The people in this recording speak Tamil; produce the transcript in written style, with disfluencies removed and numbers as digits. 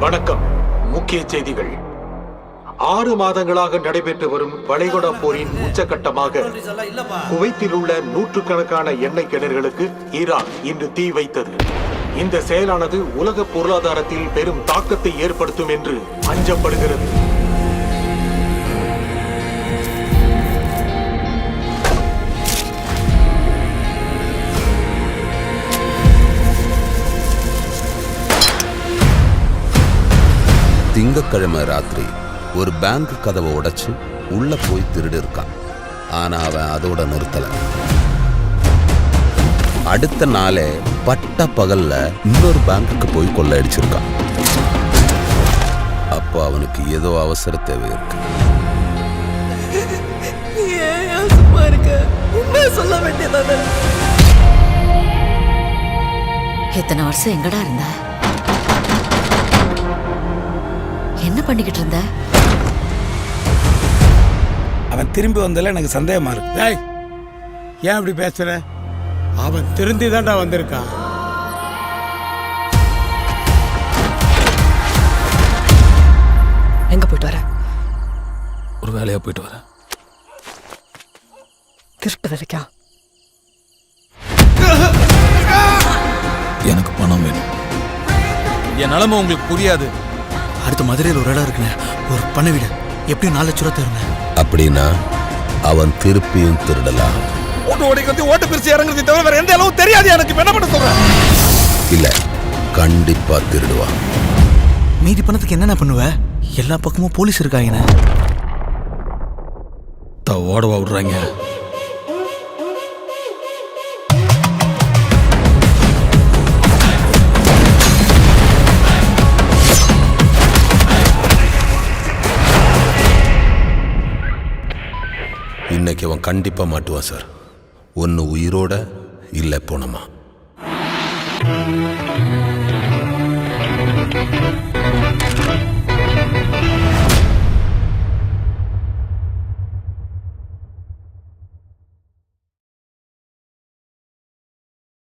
வணக்கம். முக்கிய செய்திகள். 6 மாதங்களாக நடைபெற்று வரும் வளைகுடா போரின் உச்சகட்டமாக குவைத்தில் உள்ள நூற்றுக்கணக்கான எண்ணெய் கிணறுகளுக்கு ஈரான் இன்று தீ வைத்தது. இந்த செயலானது உலக பொருளாதாரத்தில் பெரும் தாக்கத்தை ஏற்படுத்தும் என்று அஞ்சப்படுகிறது. திங்கக்கிழமை ராத்திரி ஒரு பேங்க் கதவை உடைச்சு உள்ள போய் திருடு இருக்கான். ஆனா அவன் அதோட நிறுத்தல. அடுத்த நாளே பட்ட பகல்ல இன்னொரு பேங்குக்கு போய் கொள்ளையடிச்சிருக்கான். அப்போ அவனுக்கு ஏதோ அவசர தேவை இருக்கு. சொல்ல வேண்டியதானே? எத்தனை வருஷம் எங்கடா இருந்த? என்ன பண்ணிக்கிட்டு இருந்த? அவன் திரும்பி வந்ததில் எனக்கு சந்தேகமா இருக்கு. ஏன் அப்படி பேசுற? அவன் திருந்தி தான்டா வந்திருக்கான். எங்க போயிட்டு வர? ஒரு வேலையா போயிட்டு வரேன். திருட்டு வரைக்கும் எனக்கு பணம் வேணும். என் நிலைமை உங்களுக்கு புரியாது. அடுத்த மதுரையில் ஒரு இடம் இருக்குண்ணே, ஒரு பண்ண வீடு, எப்படியும் 4 லட்சம் ரூபா தருங்க. அப்படின்னா அவன் திருப்பியும் திருடலாம். ஓட்டு ஓடி ஓட்டு பிரிச்சு இறங்குறது தவிர வேற எந்த அளவு தெரியாது எனக்கு. என்ன பண்ண சொல்றேன்? இல்ல, கண்டிப்பா திருடுவான். மீதி பணத்துக்கு என்னென்ன பண்ணுவ? எல்லா பக்கமும் போலீஸ் இருக்காங்கண்ணே. ஓடவா விடுறாங்க. இன்னைக்கு அவன் கண்டிப்பா மாட்டுவான் சார். ஒன்னு உயிரோட இல்ல போனமா.